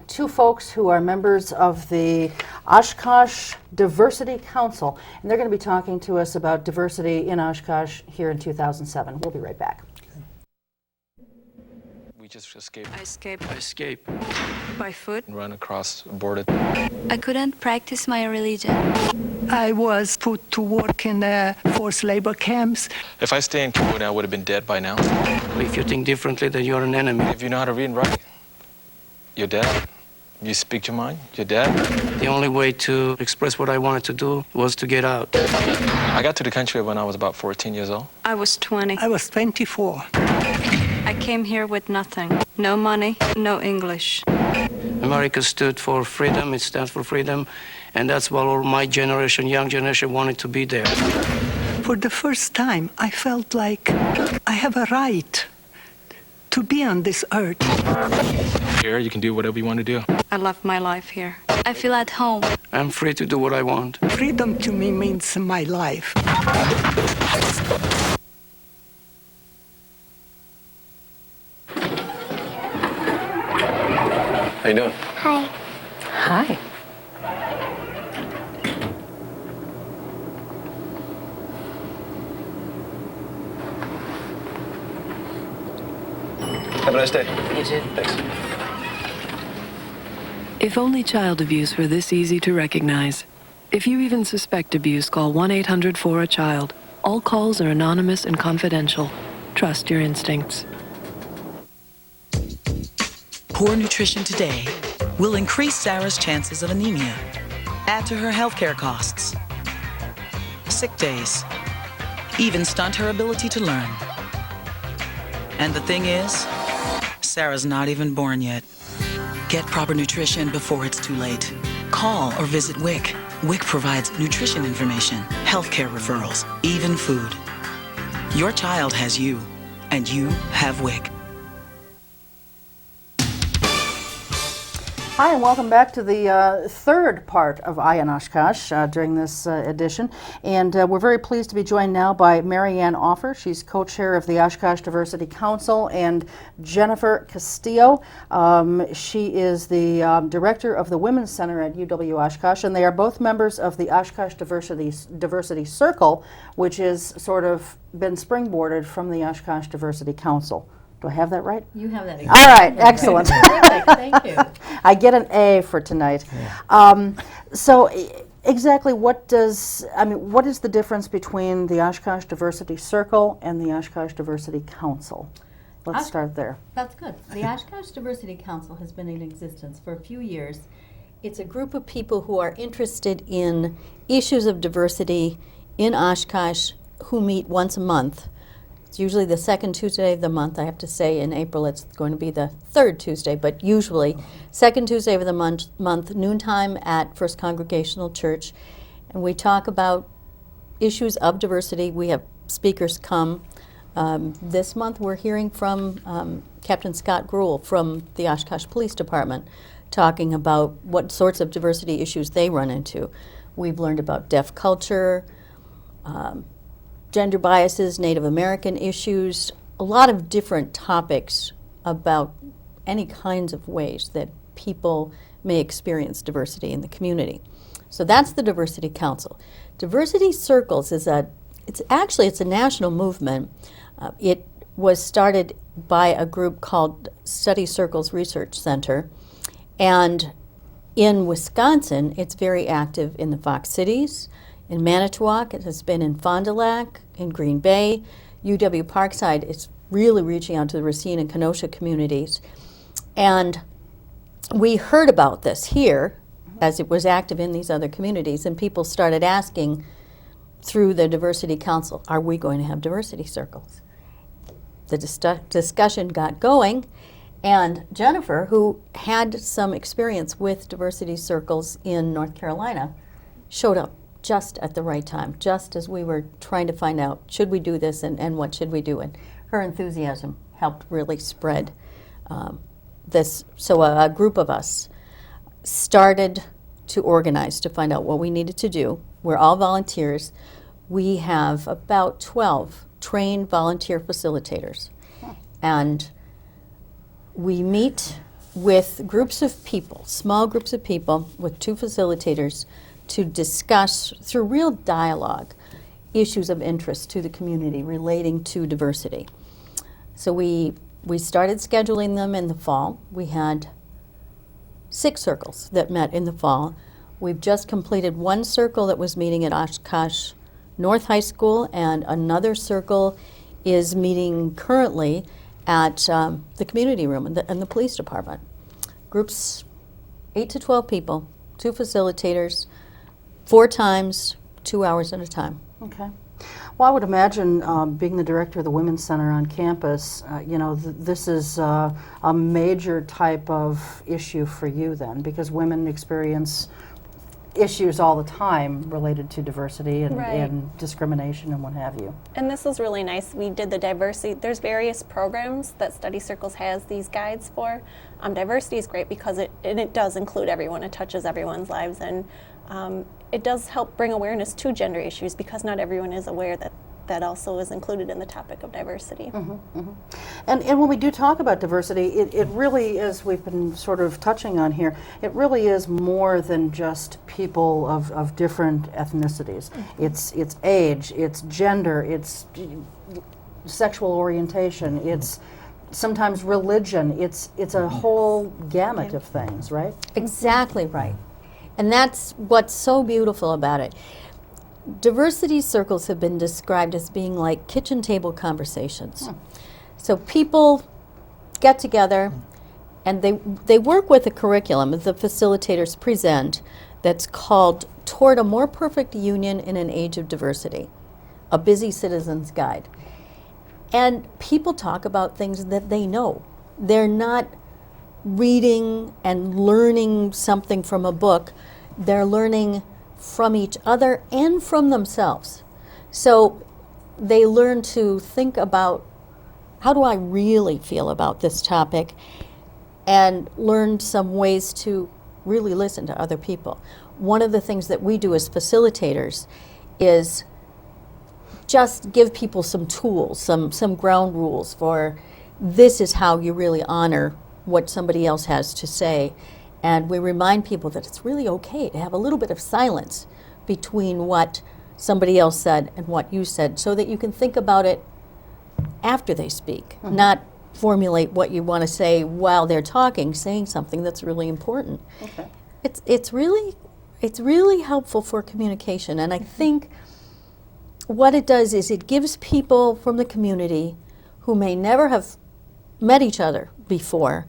two folks who are members of the Oshkosh Diversity Council, and they're going to be talking to us about diversity in Oshkosh here in 2007. We'll be right back. We just escaped. I escaped. I escaped. By foot. And run across the border. I couldn't practice my religion. I was put to work in forced labor camps. If I stay in Cambodia, I would have been dead by now. If you think differently, then you're an enemy. If you know how to read and write, you're dead. You speak your mind, you're dead. The only way to express what I wanted to do was to get out. I got to the country when I was about 14 years old. I was 20. I was 24. I came here with nothing. No money, no English. America stood for freedom, it stands for freedom, and that's what all my generation, young generation, wanted to be there. For the first time, I felt like I have a right to be on this earth. Here, you can do whatever you want to do. I love my life here. I feel at home. I'm free to do what I want. Freedom to me means my life. How you doing? Hi. Hi. Have a nice day. You too. Thanks. If only child abuse were this easy to recognize. If you even suspect abuse, call 1-800-4-A-CHILD. All calls are anonymous and confidential. Trust your instincts. Poor nutrition today will increase Sarah's chances of anemia. Add to her healthcare costs, sick days, even stunt her ability to learn. And the thing is, Sarah's not even born yet. Get proper nutrition before it's too late. Call or visit WIC. WIC provides nutrition information, healthcare referrals, even food. Your child has you, and you have WIC. Hi, and welcome back to the third part of Eye on Oshkosh during this edition. And we're very pleased to be joined now by Mary Ann Offer. She's co-chair of the Oshkosh Diversity Council, and Jennifer Castillo. She is the director of the Women's Center at UW-Oshkosh, and they are both members of the Oshkosh Diversity Circle, which has sort of been springboarded from the Oshkosh Diversity Council. Do I have that right? You have that. All right, excellent. Thank you. I get an A for tonight. So exactly what is the difference between the Oshkosh Diversity Circle and the Oshkosh Diversity Council? Let's start there. That's good. The Oshkosh Diversity Council has been in existence for a few years. It's a group of people who are interested in issues of diversity in Oshkosh who meet once a month. It's usually the second Tuesday of the month. I have to say in April it's going to be the third Tuesday, but usually second Tuesday of the month, noontime at First Congregational Church. And we talk about issues of diversity. We have speakers come. This month we're hearing from Captain Scott Gruhl from the Oshkosh Police Department talking about what sorts of diversity issues they run into. We've learned about deaf culture, gender biases, Native American issues, a lot of different topics about any kinds of ways that people may experience diversity in the community. So that's the Diversity Council. Diversity Circles is it's a national movement. It was started by a group called Study Circles Research Center, and in Wisconsin it's very active in the Fox Cities, in Manitowoc. It has been in Fond du Lac, in Green Bay. UW Parkside is really reaching out to the Racine and Kenosha communities. And we heard about this here as it was active in these other communities, and people started asking through the Diversity Council, are we going to have diversity circles? The discussion got going, and Jennifer, who had some experience with diversity circles in North Carolina, showed up just at the right time, just as we were trying to find out, should we do this and what should we do? And her enthusiasm helped really spread this. So a group of us started to organize to find out what we needed to do. We're all volunteers. We have about 12 trained volunteer facilitators. And we meet with groups of people, small groups of people with 2 facilitators, to discuss through real dialogue issues of interest to the community relating to diversity. So we started scheduling them in the fall. We had 6 circles that met in the fall. We've just completed 1 circle that was meeting at Oshkosh North High School, and another circle is meeting currently at the community room and the police department. Groups 8 to 12 people, 2 facilitators, 4 times, 2 hours at a time. Okay. Well, I would imagine being the director of the Women's Center on campus, this is a major type of issue for you then, because women experience issues all the time related to diversity and discrimination and what have you. And this was really nice. We did the diversity. There's various programs that Study Circles has these guides for. Diversity is great because it does include everyone. It touches everyone's lives, and it does help bring awareness to gender issues because not everyone is aware that that also is included in the topic of diversity. And when we do talk about diversity, it really is, we've been sort of touching on here, it really is more than just people of different ethnicities. It's age, it's gender, it's sexual orientation, it's sometimes religion, it's a whole gamut of things, right? Exactly right. And that's what's so beautiful about it. Diversity circles have been described as being like kitchen table conversations. So people get together and they work with a curriculum that the facilitators present that's called Toward a More Perfect Union in an Age of Diversity. a busy citizen's guide. And people talk about things that they know. They're not reading and learning something from a book. They're learning from each other and from themselves. So they learn to think about, how do I really feel about this topic, and learn some ways to really listen to other people. One of the things that we do as facilitators is just give people some tools, some ground rules for, this is how you really honor what somebody else has to say. And we remind people that it's really okay to have a little bit of silence between what somebody else said and what you said, so that you can think about it after they speak, not formulate what you want to say while they're talking, saying something that's really important. Okay. It's really helpful for communication, and I think what it does is it gives people from the community who may never have met each other before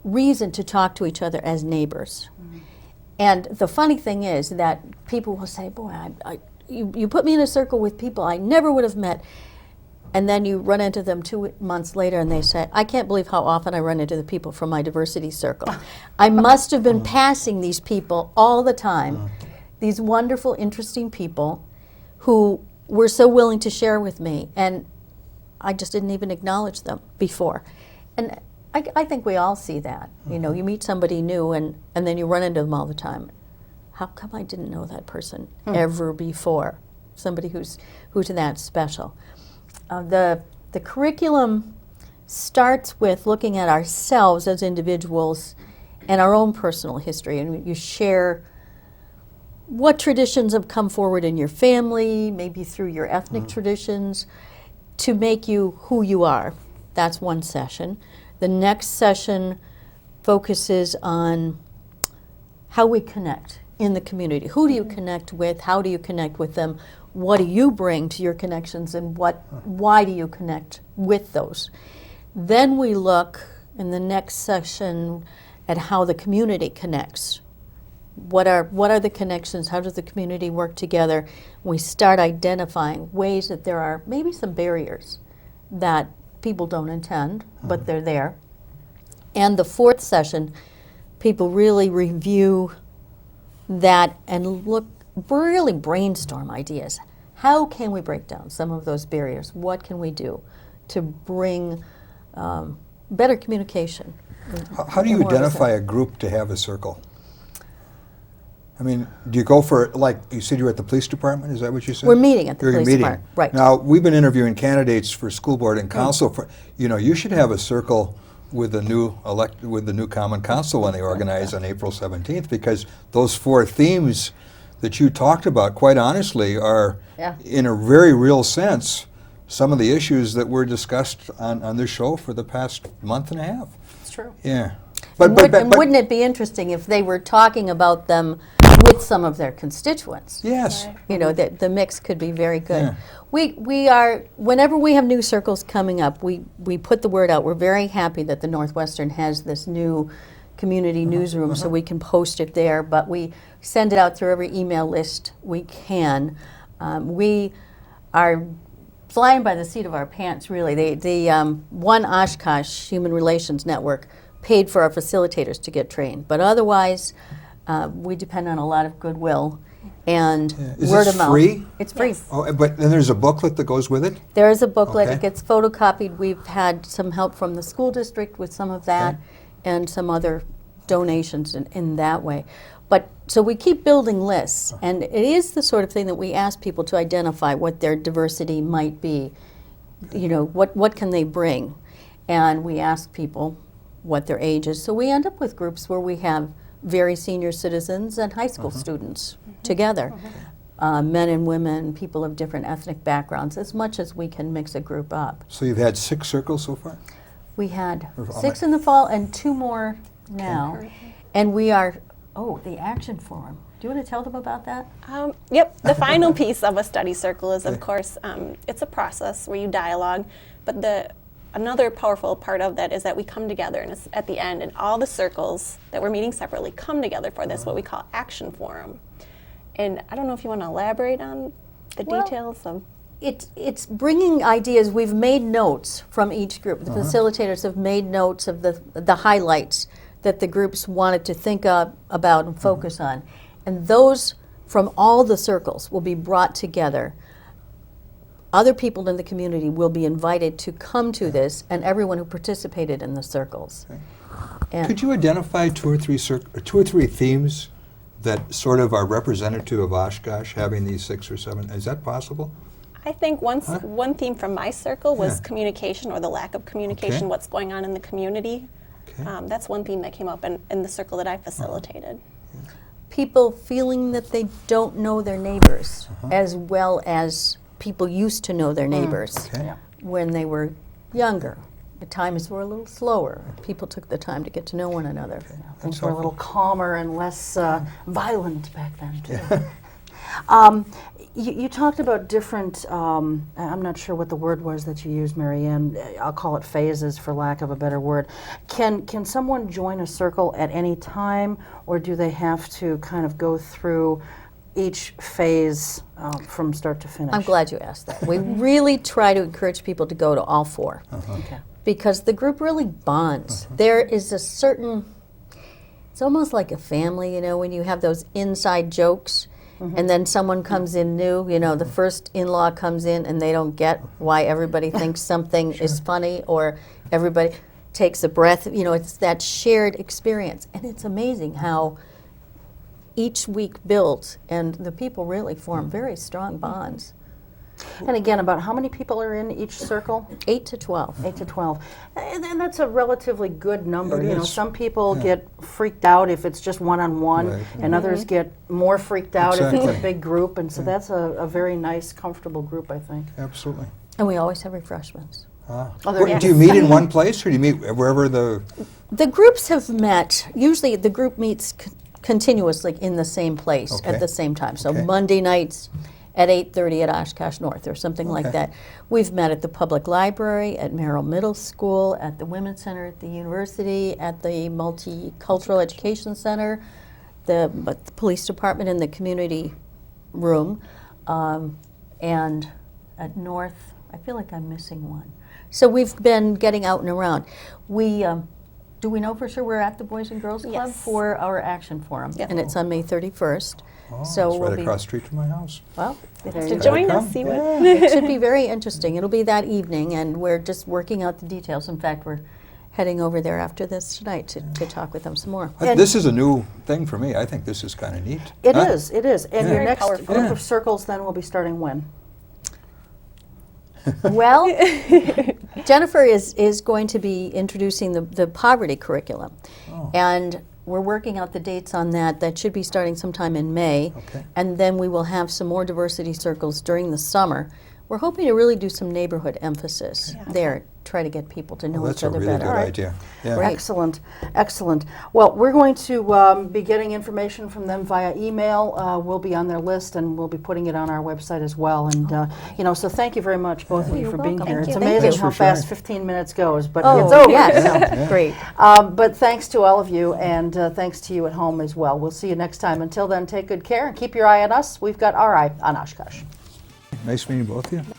reason to talk to each other as neighbors. And the funny thing is that people will say, boy, you put me in a circle with people I never would have met. And then you run into them 2 months later and they say, I can't believe how often I run into the people from my diversity circle. I must have been passing these people all the time, these wonderful, interesting people who were so willing to share with me, and I just didn't even acknowledge them before. And I think we all see that. You know, you meet somebody new and then you run into them all the time. How come I didn't know that person ever before? Somebody who's that special. The curriculum starts with looking at ourselves as individuals and our own personal history, and you share what traditions have come forward in your family, maybe through your ethnic traditions, to make you who you are. That's one session. The next session focuses on how we connect in the community. Who do you connect with? How do you connect with them? What do you bring to your connections, and why do you connect with those? Then we look in the next session at how the community connects. What are the connections? How does the community work together? We start identifying ways that there are maybe some barriers that people don't intend, but they're there. And the fourth session, people really review that and really brainstorm ideas. How can we break down some of those barriers? What can we do to bring better communication? How do you identify a group to have a circle? I mean, do you go for, like, you said you're at the police department, is that what you said? We're meeting at the You're police meeting. department, right. Now, we've been interviewing candidates for school board and council. For, you know, you should have a circle with the new common council when they organize on April 17th, because those 4 themes that you talked about, quite honestly, are, in a very real sense, some of the issues that were discussed on this show for the past month and a half. It's true. Yeah. But wouldn't it be interesting if they were talking about them with some of their constituents? Yes. Right. You know, the mix could be very good. Yeah. We are, whenever we have new circles coming up, we put the word out. We're very happy that the Northwestern has this new community newsroom, so we can post it there, but we send it out through every email list we can. We are flying by the seat of our pants, really. The One Oshkosh Human Relations Network paid for our facilitators to get trained, but otherwise we depend on a lot of goodwill and word of mouth. Is it free? It's free. Yes. Oh, but then there's a booklet that goes with it? There is a booklet. Okay. It gets photocopied. We've had some help from the school district with some of that, and some other donations in that way. But so we keep building lists, and it is the sort of thing that we ask people to identify what their diversity might be. You know, what can they bring? And we ask people what their age is. So we end up with groups where we have very senior citizens and high school students together. Men and women, people of different ethnic backgrounds, as much as we can mix a group up. So you've had 6 circles so far? We had 6 in the fall and 2 more now. Okay. And we are, the Action Forum. Do you want to tell them about that? Yep, the final piece of a study circle is, of course, it's a process where you dialogue, but another powerful part of that is that we come together, and it's at the end, and all the circles that we're meeting separately come together for this, what we call Action Forum. And I don't know if you want to elaborate on the details of... it's bringing ideas. We've made notes from each group. The facilitators have made notes of the highlights that the groups wanted to think about and focus on. And those from all the circles will be brought together. Other people in the community will be invited to come to this, and everyone who participated in the circles. And could you identify two or three themes that sort of are representative of Oshkosh, having these 6 or 7? Is that possible? I think one theme from my circle was communication, or the lack of communication, what's going on in the community. That's one theme that came up in the circle that I facilitated. people feeling that they don't know their neighbors as well as people used to know their neighbors when they were younger. The times were a little slower. People took the time to get to know one another. Things were a little calmer and less violent back then, too. You talked about different, I'm not sure what the word was that you used, Mary Ann. I'll call it phases for lack of a better word. Can someone join a circle at any time, or do they have to kind of go through each phase from start to finish? I'm glad you asked that. We really try to encourage people to go to all four. Because the group really bonds. There is a certain, it's almost like a family, you know, when you have those inside jokes and then someone comes in new, you know, the first in-law comes in and they don't get why everybody thinks something is funny, or everybody takes a breath, you know, it's that shared experience. And it's amazing how each week builds and the people really form very strong bonds. And again, about how many people are in each circle? 8 to 12. 8 to 12. And that's a relatively good number. It You know, is. some people get freaked out if it's just one-on-one, and others get more freaked out if it's a big group. And so that's a very nice, comfortable group, I think. Absolutely. And we always have refreshments. Do you meet in one place, or do you meet wherever the... The groups have met, usually the group meets continuously in the same place at the same time. So Monday nights at 8:30 at Oshkosh North or something like that. We've met at the public library, at Merrill Middle School, at the Women's Center at the university, at the Multicultural Education Center, the police department in the community room, and at North. I feel like I'm missing one. So we've been getting out and around. We do we know for sure we're at the Boys and Girls Club for our action forum, and it's on May 31st. So it's we'll right be across the street from my house. Well, to join us, see what it should be very interesting. It'll be that evening, and we're just working out the details. In fact, we're heading over there after this tonight to talk with them some more. This is a new thing for me. I think this is kind of neat. It is. It is. And your Very next powerful. group of circles then will be starting when? Well, Jennifer is going to be introducing the poverty curriculum, and we're working out the dates on that. That should be starting sometime in May, and then we will have some more diversity circles during the summer. We're hoping to really do some neighborhood emphasis there, try to get people to know each other better. That's a really good idea. Right. Excellent, excellent. Well, we're going to be getting information from them via email. We'll be on their list, and we'll be putting it on our website as well. And you know, so thank you very much, both of you, for being here. It's amazing how fast 15 minutes goes, but it's over. Yes, great. But thanks to all of you, and thanks to you at home as well. We'll see you next time. Until then, take good care and keep your eye on us. We've got our eye on Oshkosh. Nice meeting both of you.